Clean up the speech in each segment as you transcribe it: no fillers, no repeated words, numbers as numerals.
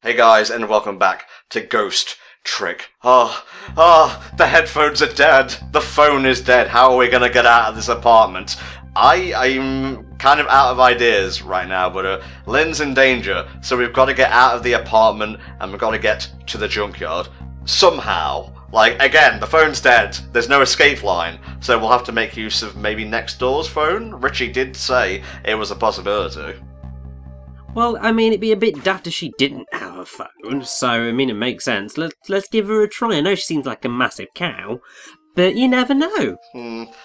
Hey guys, and welcome back to Ghost Trick. The headphones are dead. The phone is dead. How are we gonna get out of this apartment? I'm kind of out of ideas right now, but Lynn's in danger, so we've got to get out of the apartment and we've got to get to the junkyard. Somehow. Like, again, the phone's dead. There's no escape line, so we'll have to make use of maybe next door's phone. Richie did say it was a possibility. Well, I mean, it'd be a bit daft if she didn't have a phone, so, I mean, it makes sense. Let's give her a try. I know she seems like a massive cow, but you never know. Let's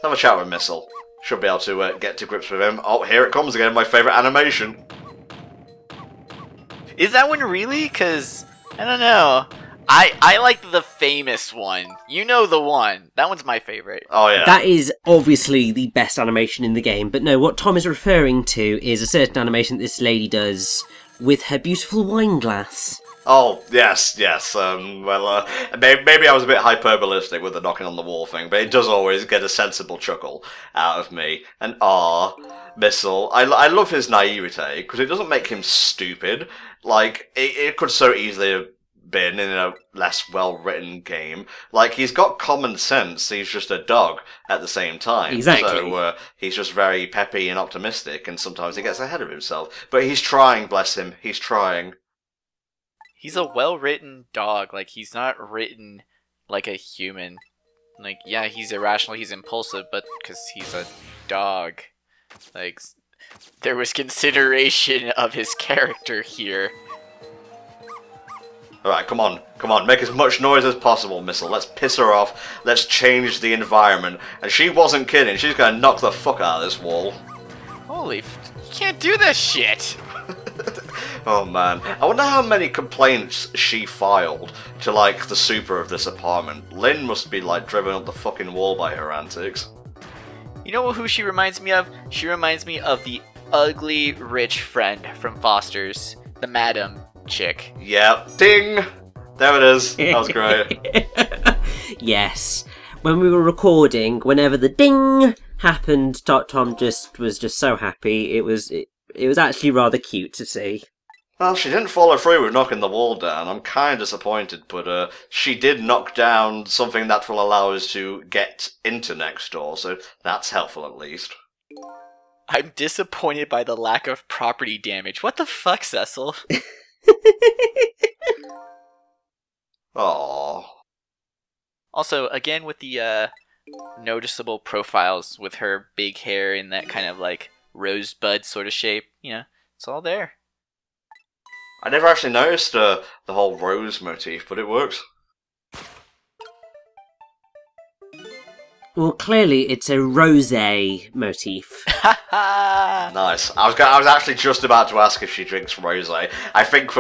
have a chat with Missile. Should be able to get to grips with him. Oh, here it comes again, my favourite animation. Is that one really? Because, I don't know. I like the famous one. You know the one. That one's my favorite. Oh, yeah. That is obviously the best animation in the game, but no, what Tom is referring to is a certain animation that this lady does with her beautiful wine glass. Oh, yes. Maybe I was a bit hyperbolistic with the knocking on the wall thing, but it does always get a sensible chuckle out of me. And Missile, I love his naivete, because it doesn't make him stupid. Like, it could so easily have been in a less well-written game. Like, he's got common sense, he's just a dog at the same time. Exactly. So, he's just very peppy and optimistic, and sometimes he gets ahead of himself. But he's trying, bless him, he's trying. He's a well-written dog. Like, he's not written like a human. Like, yeah, he's irrational, he's impulsive, but because he's a dog. Like, there was consideration of his character here. Alright, come on, make as much noise as possible, Missile. Let's piss her off, let's change the environment. And she wasn't kidding, she's gonna knock the fuck out of this wall. Holy you can't do this shit! Oh man, I wonder how many complaints she filed to, like, the super of this apartment. Lynn must be, like, driven up the fucking wall by her antics. You know who she reminds me of? She reminds me of the ugly rich friend from Foster's, the Madam chick. Yep. Ding! There it is. That was great. Yes. When we were recording, whenever the ding happened, Tom was just so happy. It was actually rather cute to see. Well, she didn't follow through with knocking the wall down. I'm kind of disappointed, but she did knock down something that will allow us to get into next door, so that's helpful at least. I'm disappointed by the lack of property damage. What the fuck, Cecil? Aww. Also, again with the noticeable profiles with her big hair in that kind of like rosebud sort of shape, you know, it's all there. I never actually noticed the whole rose motif, but it works. Well, clearly it's a rosé motif. Nice. I was actually just about to ask if she drinks rosé. I think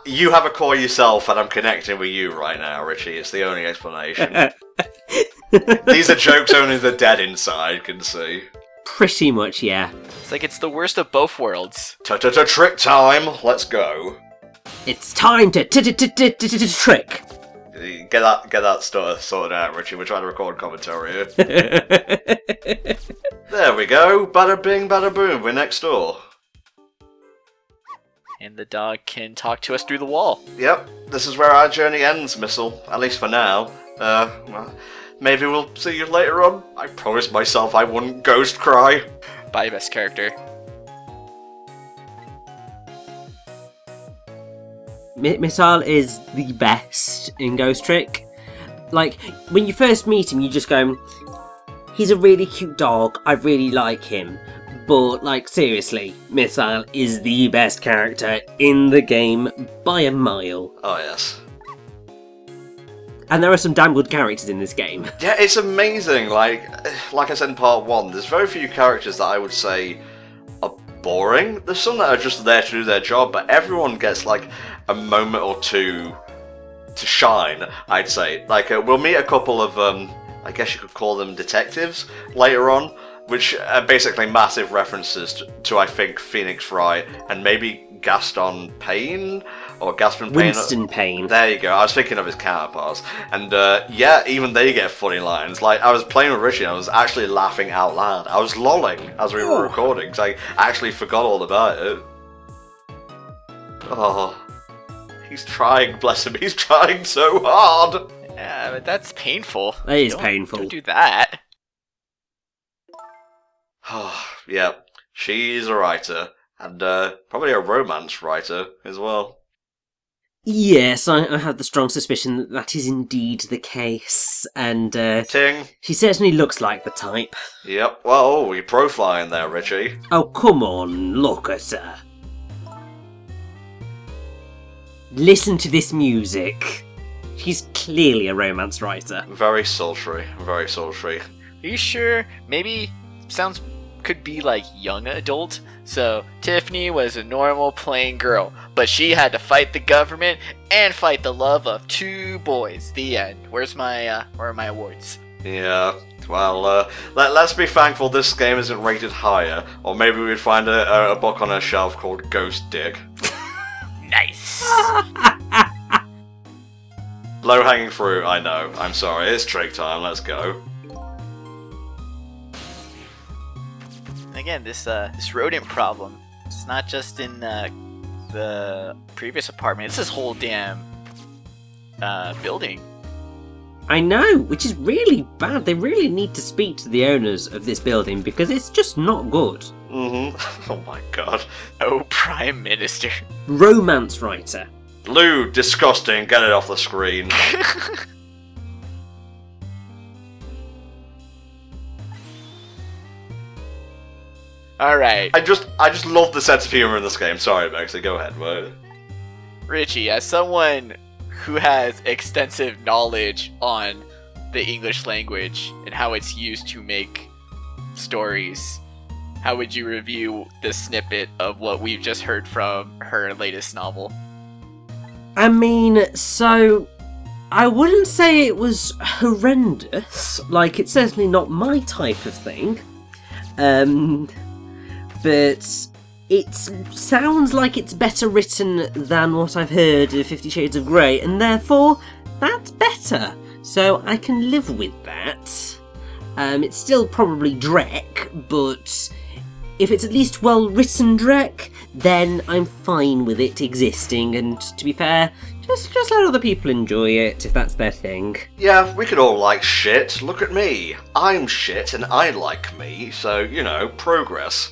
you have a core yourself, and I'm connecting with you right now, Richie. It's the only explanation. These are jokes only the dead inside can see. Pretty much, yeah. It's like it's the worst of both worlds. Trick time. Let's go. It's time to trick. Get that stuff sorted out, Richie. We're trying to record commentary here. There we go. Bada bing, bada boom. We're next door. And the dog can talk to us through the wall. Yep. This is where our journey ends, Missile. At least for now. Well, maybe we'll see you later on. I promised myself I wouldn't ghost cry. Bye, best character. Missile is the best in Ghost Trick. Like, when you first meet him, you just go, he's a really cute dog, I really like him. But, like, seriously, Missile is the best character in the game by a mile. Oh, yes. And there are some damn good characters in this game. Yeah, it's amazing. Like I said in part 1, there's very few characters that I would say are boring. There's some that are just there to do their job, but everyone gets, like, a moment or two to shine, I'd say. Like, we'll meet a couple of, I guess you could call them detectives later on, which are basically massive references to I think, Phoenix Wright and maybe Gaston Payne? Or Gaston Payne. Winston Payne. There you go, I was thinking of his counterparts. And yeah, even they get funny lines. Like, I was playing with Richie and I was actually laughing out loud. I was lolling as we were recording, because I actually forgot all about it. Oh, he's trying, bless him, he's trying so hard! Yeah, but that's painful. It is painful. Don't do that. Yeah, she's a writer, and probably a romance writer as well. Yes, I have the strong suspicion that that is indeed the case, and Ting. she certainly looks like the type. Yep, well, you're profiling there, Richie. Oh, come on, look at her. Listen to this music. She's clearly a romance writer. Very sultry, very sultry. Are you sure? Maybe could be like young adult. So Tiffany was a normal plain girl, but she had to fight the government and fight the love of 2 boys. The end. Where are my awards? Yeah, well, let's be thankful this game isn't rated higher, or maybe we'd find a book on a shelf called Ghost Dick. Nice. Low-hanging fruit, I know. I'm sorry, it's trick time, let's go. Again, this rodent problem, it's not just in the previous apartment, it's this whole damn building. I know, which is really bad. They really need to speak to the owners of this building because it's just not good. Mm-hmm. Oh my god. Oh, Prime Minister. Romance writer. Lewd, disgusting, get it off the screen. Alright. I just love the sense of humor in this game. Sorry, Maxie, go ahead. Richie, as someone who has extensive knowledge on the English language and how it's used to make stories, how would you review the snippet of what we've just heard from her latest novel? I mean, so I wouldn't say it was horrendous. Like, it's certainly not my type of thing. But it sounds like it's better written than what I've heard of 50 Shades of Grey, and therefore, that's better. So I can live with that. It's still probably Drek, but if it's at least well-written Drek, then I'm fine with it existing, and to be fair, just let other people enjoy it if that's their thing. Yeah, we could all like shit. Look at me. I'm shit and I like me, so, you know, progress.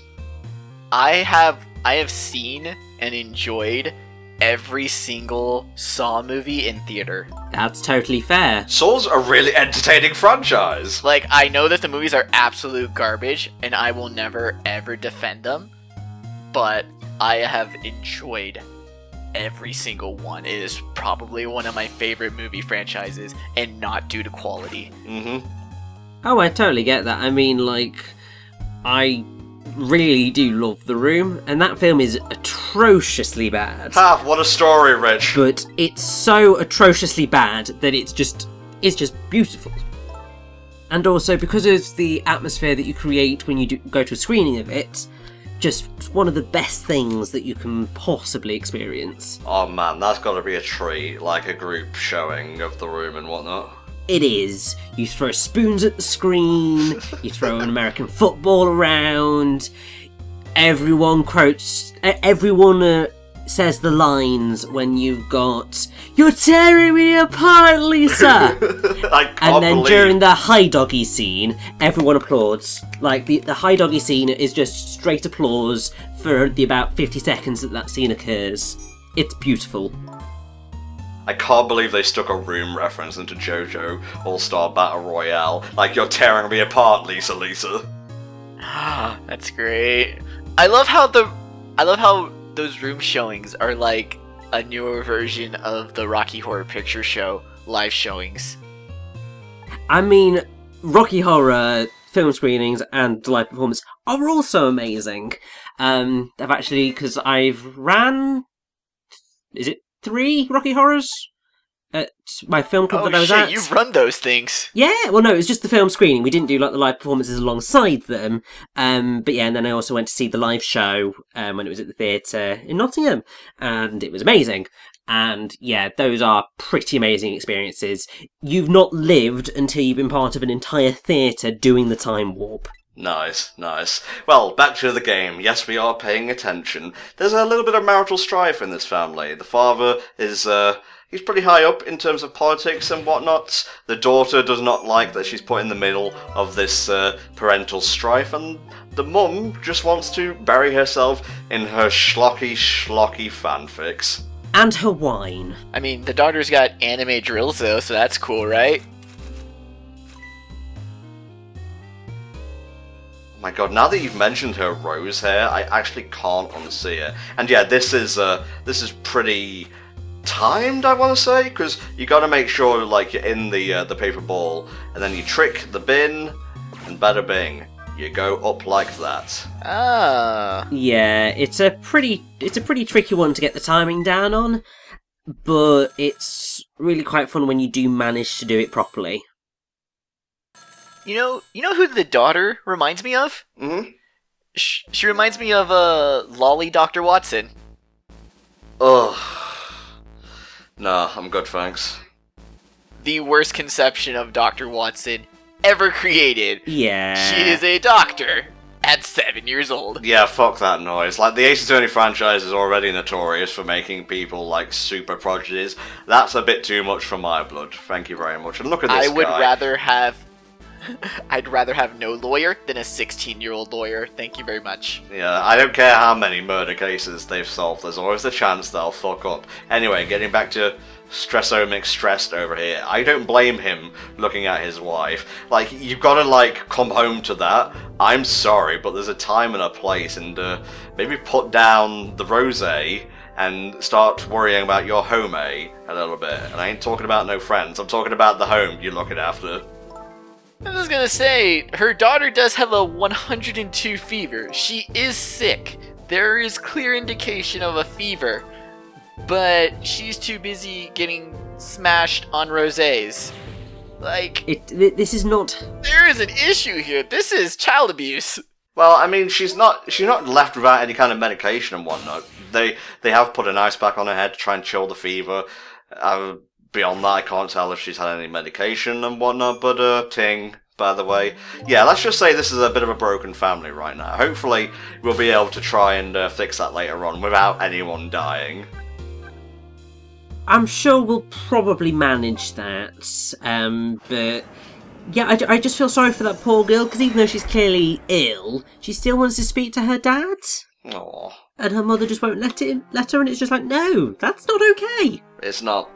I have seen and enjoyed every single Saw movie in theater. That's totally fair. Saw's a really entertaining franchise. Like, I know that the movies are absolute garbage, and I will never ever defend them, but I have enjoyed every single one. It is probably one of my favorite movie franchises, and not due to quality. Mm-hmm. Oh, I totally get that. I mean, like, I really do love The Room, and that film is atrociously bad. Ha, what a story, Rich. But it's so atrociously bad that it's just beautiful. And also, because of the atmosphere that you create when you go to a screening of it, just one of the best things that you can possibly experience. Oh man, that's gotta be a treat, like a group showing of The Room and whatnot. It is. You throw spoons at the screen, you throw an American football around, everyone says the lines when you've got, "You're tearing me apart, Lisa!" And then during the high doggy scene, everyone applauds. Like, the high doggy scene is just straight applause for the about 50 seconds that scene occurs. It's beautiful. I can't believe they stuck a Room reference into JoJo All-Star Battle Royale. Like, you're tearing me apart, Lisa. That's great. I love how those Room showings are like a newer version of the Rocky Horror Picture Show live showings. I mean, Rocky Horror film screenings and live performance are also amazing. I've actually, because I've ran, is it 3 Rocky Horrors at my film club that I was at. You've run those things. Yeah, well no, it was just the film screening. We didn't do like the live performances alongside them. But yeah, and then I also went to see the live show when it was at the theatre in Nottingham, and it was amazing. And yeah, those are pretty amazing experiences. You've not lived until you've been part of an entire theatre doing the time warp. Nice, nice. Well, back to the game. Yes, we are paying attention. There's a little bit of marital strife in this family. The father is, he's pretty high up in terms of politics and whatnot. The daughter does not like that she's put in the middle of this, parental strife, and the mum just wants to bury herself in her schlocky fanfics. And her wine. I mean, the daughter's got anime drills though, so that's cool, right? My god, now that you've mentioned her rose hair, I actually can't unsee it. And yeah, this is pretty timed, I want to say, because you got to make sure like you're in the paper ball, and then you trick the bin, and bada bing, you go up like that. Ah. Yeah, it's a pretty tricky one to get the timing down on, but it's really quite fun when you do manage to do it properly. You know who the daughter reminds me of? Mm-hmm. She reminds me of Lolly Dr. Watson. Ugh. Nah, I'm good, thanks. The worst conception of Dr. Watson ever created. Yeah. She is a doctor at 7 years old. Yeah, fuck that noise. Like, the Ace Attorney franchise is already notorious for making people, like, super prodigies. That's a bit too much for my blood. Thank you very much. And look at this guy. I'd rather have no lawyer than a 16-year-old lawyer. Thank you very much. Yeah, I don't care how many murder cases they've solved. There's always the chance they'll fuck up. Anyway, getting back to Stressomic Stressed over here. I don't blame him looking at his wife. Like, you've got to, like, come home to that. I'm sorry, but there's a time and a place, and maybe put down the rosé and start worrying about your home a little bit. And I ain't talking about no friends. I'm talking about the home you're looking after. I was gonna say, her daughter does have a 102 fever. She is sick. There is clear indication of a fever. But she's too busy getting smashed on rosés. Like, this is not... There is an issue here. This is child abuse. Well, I mean, she's not left without any kind of medication and whatnot. They have put an ice pack on her head to try and chill the fever. Beyond that, I can't tell if she's had any medication and whatnot, but, ting, by the way. Yeah, let's just say this is a bit of a broken family right now. Hopefully, we'll be able to try and fix that later on without anyone dying. I'm sure we'll probably manage that, but... Yeah, I just feel sorry for that poor girl, because even though she's clearly ill, she still wants to speak to her dad. Aww. And her mother just won't let her, and it's just like, no, that's not okay. It's not.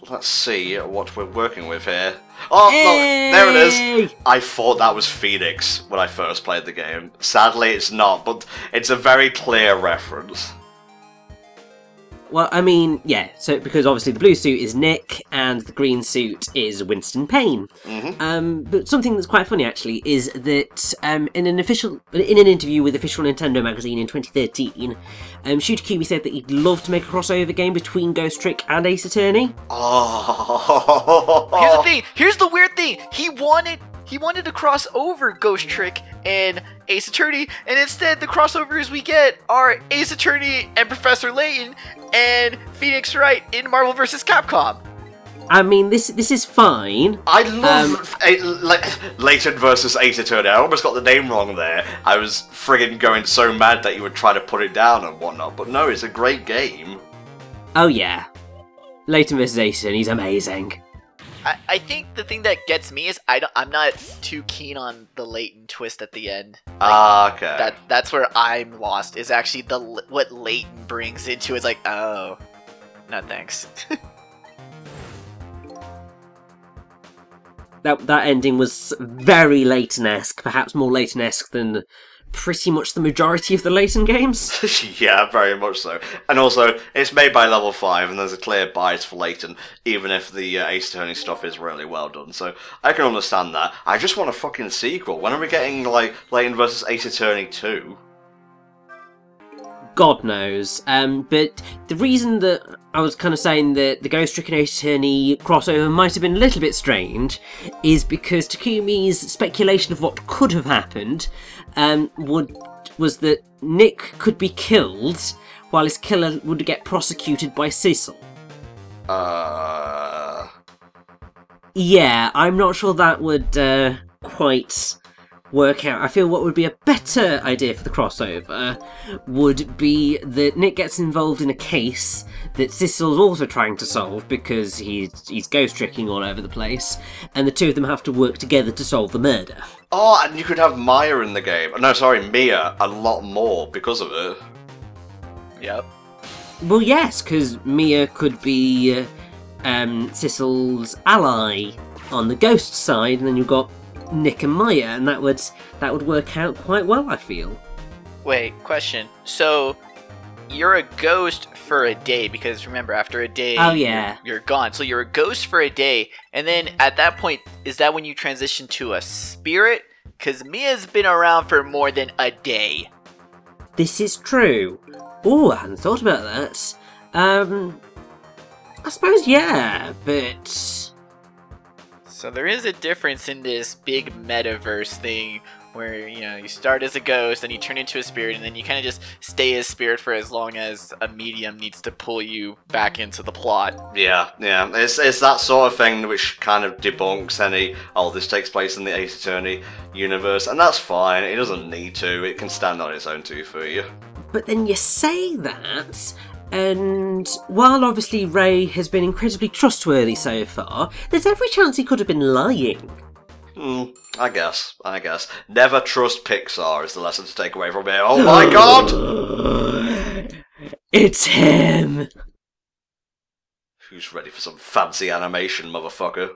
Let's see what we're working with here. Oh, hey! Look, there it is! I thought that was Phoenix when I first played the game. Sadly, it's not, but it's a very clear reference. Well, I mean, yeah, so because obviously the blue suit is Nick, and the green suit is Winston Payne. Mm-hmm. But something that's quite funny, actually, is that in an interview with Official Nintendo magazine in 2013, Shooter Kiwi said that he'd love to make a crossover game between Ghost Trick and Ace Attorney. Oh. Here's the thing. Here's the weird thing. He wanted to cross over Ghost Trick and Ace Attorney, and instead the crossovers we get are Ace Attorney and Professor Layton and Phoenix Wright in Marvel vs. Capcom. I mean, this is fine. I love Layton versus Ace Attorney. I almost got the name wrong there. I was friggin' going so mad that you would try to put it down and whatnot, but no, it's a great game. Oh yeah. Layton vs. Ace Attorney's amazing. I think the thing that gets me is I'm not too keen on the Layton twist at the end. Okay. That's where I'm lost. Is actually what Layton brings into it. It's like, oh, no thanks. That ending was very Layton-esque, perhaps more Layton-esque than pretty much the majority of the Layton games. Yeah, very much so. And also, it's made by Level 5, and there's a clear bias for Layton, even if the Ace Attorney stuff is really well done. So, I can understand that. I just want a fucking sequel. When are we getting, like, Layton vs. Ace Attorney 2? God knows. But the reason that I was kind of saying that the Ghost Trick and Ace Attorney crossover might have been a little bit strange is because Takumi's speculation of what could have happened was that Nick could be killed while his killer would get prosecuted by Cecil. Yeah, I'm not sure that would quite work out. I feel what would be a better idea for the crossover would be that Nick gets involved in a case that Sissel's also trying to solve because he's ghost tricking all over the place, and the two of them have to work together to solve the murder. Oh, and you could have Maya in the game. No, sorry, Mia a lot more because of it. Yep. Well, yes, because Mia could be Sissel's ally on the ghost side, and then you've got Nick and Maya, and that would work out quite well, I feel. Wait, question. So, you're a ghost for a day, because remember, after a day, Oh, yeah. you're gone. So you're a ghost for a day, and then at that point, is that when you transition to a spirit? Because Mia's been around for more than a day. This is true. Oh, I hadn't thought about that. I suppose, yeah, but... So there is a difference in this big metaverse thing where, you know, you start as a ghost, then you turn into a spirit, and then you kind of just stay as spirit for as long as a medium needs to pull you back into the plot. Yeah. It's that sort of thing which kind of debunks any, oh, this takes place in the Ace Attorney universe, and that's fine. It doesn't need to. It can stand on its own two feet. But then you say that, and while obviously Ray has been incredibly trustworthy so far, there's every chance he could have been lying. I guess. Never trust Pixar is the lesson to take away from here. Oh my god! It's him! Who's ready for some fancy animation, motherfucker?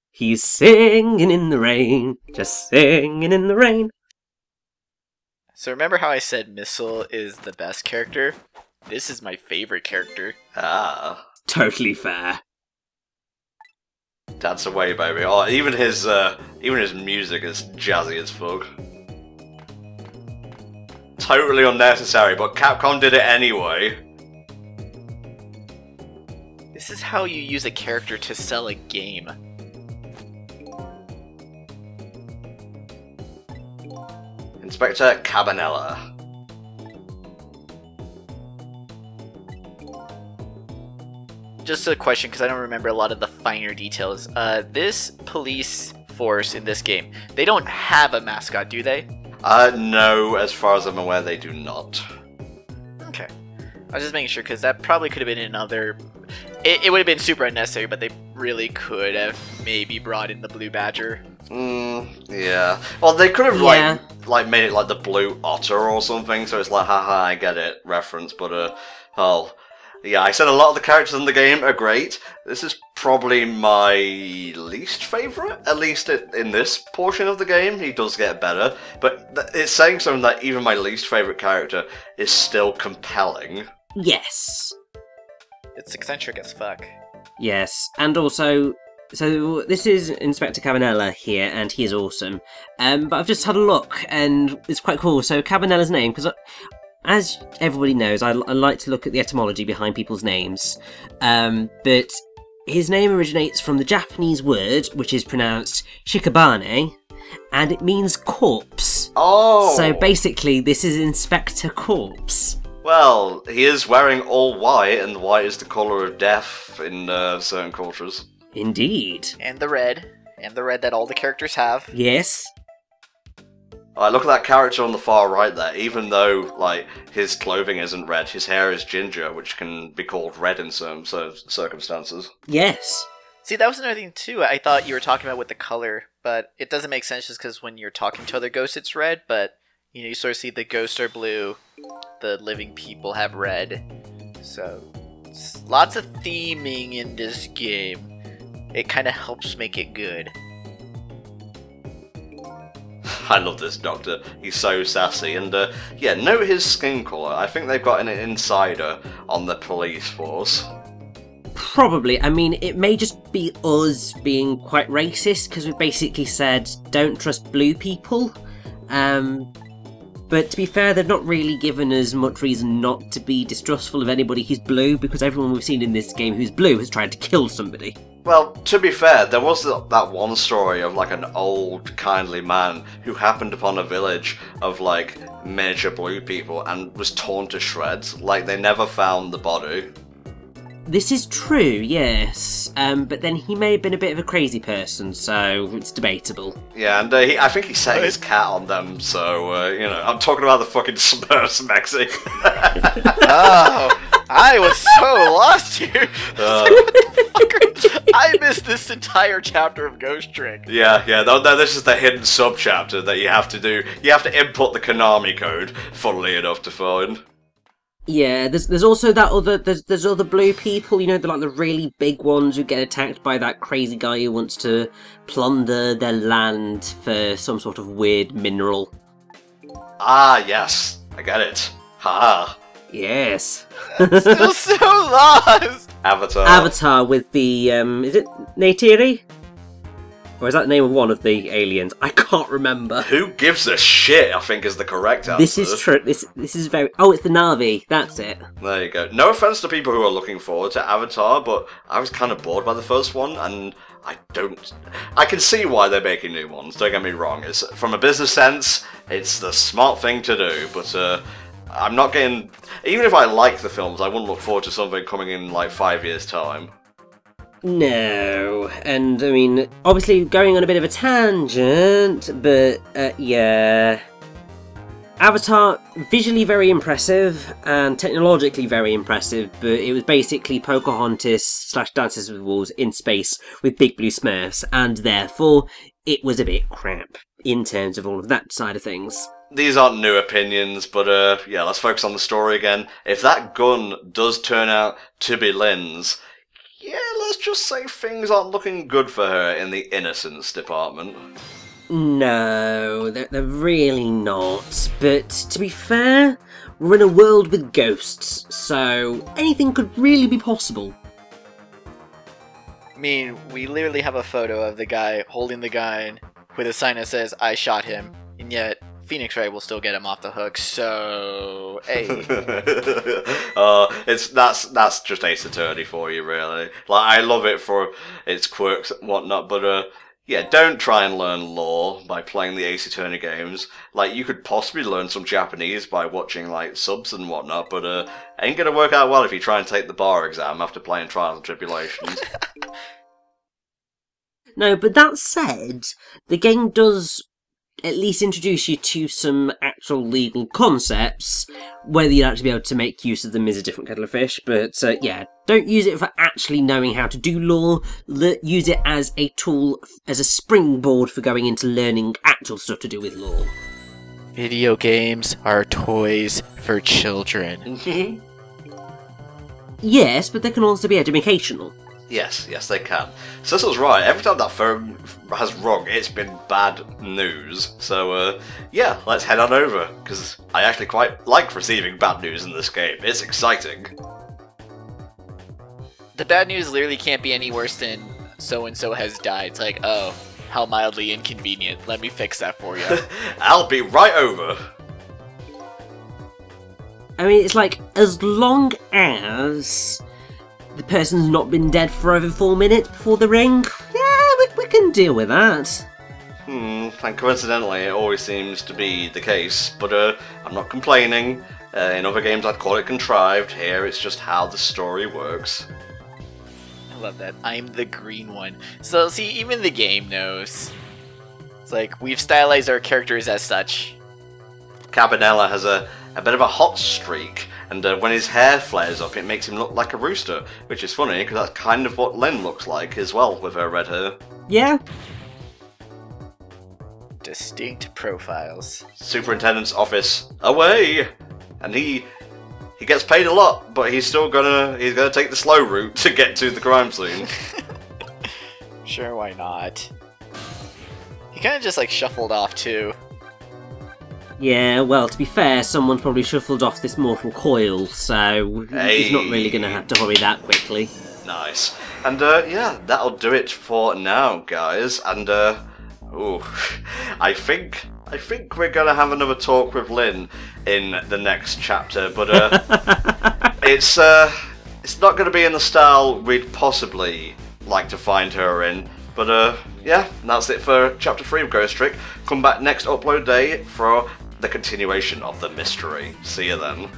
He's singing in the rain, just singing in the rain. So remember how I said Missile is the best character? This is my favorite character. Ah. Totally fair. Dance away, baby. Oh, even his music is jazzy as fuck. Totally unnecessary, but Capcom did it anyway. This is how you use a character to sell a game. Inspector Cabanella. Just a question, because I don't remember a lot of the finer details. This police force in this game, they don't have a mascot, do they? No, as far as I'm aware, they do not. Okay. I was just making sure, because that probably could have been another... It would have been super unnecessary, but they really could have maybe brought in the Blue Badger. Yeah. Well, they could have, like made it like the Blue Otter or something, so it's like, haha, I get it, reference, but, well... Yeah, I said a lot of the characters in the game are great. This is probably my least favourite, at least in this portion of the game. He does get better, but it's saying something that even my least favourite character is still compelling. Yes. It's eccentric as fuck. Yes, and also, so this is Inspector Cabanella here, and he is awesome. But I've just had a look, and it's quite cool. So Cabanella's name, because as everybody knows, I like to look at the etymology behind people's names. But his name originates from the Japanese word, which is pronounced shikabane, and it means corpse. Oh! So basically, this is Inspector Corpse. Well, he is wearing all white, and white is the colour of death in certain cultures. Indeed. And the red that all the characters have. Yes. Alright, look at that character on the far right there. Even though, like, his clothing isn't red, his hair is ginger, which can be called red in some circumstances. Yes. See, that was another thing, too. I thought you were talking about with the color, but it doesn't make sense just because when you're talking to other ghosts, it's red, but, you know, you sort of see the ghosts are blue, the living people have red. So, lots of theming in this game. It kind of helps make it good. I love this doctor. He's so sassy. And, yeah, note his skin colour. I think they've got an insider on the police force. Probably. I mean, it may just be us being quite racist, because we basically said, don't trust blue people. But to be fair, they've not really given us much reason not to be distrustful of anybody who's blue, because everyone we've seen in this game who's blue has tried to kill somebody. Well, to be fair, there was that one story of, like, an old, kindly man who happened upon a village of, like, miniature blue people and was torn to shreds. Like, they never found the body. This is true, yes. But then he may have been a bit of a crazy person, so it's debatable. Yeah, and I think he set his cat on them, so, you know, I'm talking about the fucking Smurfs, Mexi. Oh, I was so lost here. I missed this entire chapter of Ghost Trick. Yeah, no, this is the hidden sub-chapter that you have to do. You have to input the Konami code, funnily enough, to find. Yeah, there's also that other there's other blue people, you know, they're like the really big ones who get attacked by that crazy guy who wants to plunder their land for some sort of weird mineral. Ah, yes, I get it. Ha. Yes. Still so lost. Avatar with the is it Neytiri? Or is that the name of one of the aliens? I can't remember. Who gives a shit, I think is the correct answer. This is true. This is very... Oh, it's the Na'vi. That's it. There you go. No offense to people who are looking forward to Avatar, but I was kind of bored by the first one, and I can see why they're making new ones, don't get me wrong. It's, from a business sense, it's the smart thing to do, but I'm not getting... Even if I like the films, I wouldn't look forward to something coming in like 5 years' time. No, and I mean, obviously going on a bit of a tangent, but yeah. Avatar, visually very impressive, and technologically very impressive, but it was basically Pocahontas / Dances with Wolves in space with big blue Smurfs, and therefore it was a bit crap in terms of all of that side of things. These aren't new opinions, but yeah, let's focus on the story again. If that gun does turn out to be Lynn's, yeah, let's just say things aren't looking good for her in the innocence department. No, they're really not. But to be fair, we're in a world with ghosts, so anything could really be possible. I mean, we literally have a photo of the guy holding the gun with a sign that says, "I shot him," and yet Phoenix Wright will still get him off the hook, so... Hey. That's just Ace Attorney for you, really. Like, I love it for its quirks and whatnot, but, yeah, don't try and learn lore by playing the Ace Attorney games. Like, you could possibly learn some Japanese by watching, like, subs and whatnot, but, ain't gonna work out well if you try and take the bar exam after playing Trials and Tribulations. No, but that said, the game does at least introduce you to some actual legal concepts. Whether you'd actually be able to make use of them is a different kettle of fish, but yeah, don't use it for actually knowing how to do law. Use it as a tool, as a springboard for going into learning actual stuff to do with law. Video games are toys for children. Yes, but they can also be educational. Yes, they can. Cecil's right, every time that phone has rung, it's been bad news. So, yeah, let's head on over, because I actually quite like receiving bad news in this game. It's exciting. The bad news literally can't be any worse than so-and-so has died. It's like, oh, how mildly inconvenient. Let me fix that for you. I'll be right over. I mean, it's like, as long as the person's not been dead for over 4 minutes before the ring, yeah, we can deal with that. And coincidentally, it always seems to be the case, but I'm not complaining. In other games I'd call it contrived, here it's just how the story works. I love that. I'm the green one. So, see, even the game knows. It's like, we've stylized our characters as such. Cabanela has a bit of a hot streak, and when his hair flares up it makes him look like a rooster, which is funny because that's kind of what Lynn looks like as well with her red hair. Yeah. Distinct profiles. Superintendent's office, away! And he gets paid a lot, but he's gonna take the slow route to get to the crime scene. Sure, why not? He kind of just like shuffled off too. Yeah, well, to be fair, someone's probably shuffled off this mortal coil, so he's not really going to have to hurry that quickly. Nice. And, yeah, that'll do it for now, guys. And, ooh, I think we're going to have another talk with Lynn in the next chapter, but, it's not going to be in the style we'd possibly like to find her in. But, yeah, that's it for Chapter 3 of Ghost Trick. Come back next upload day for the continuation of the mystery. See you then.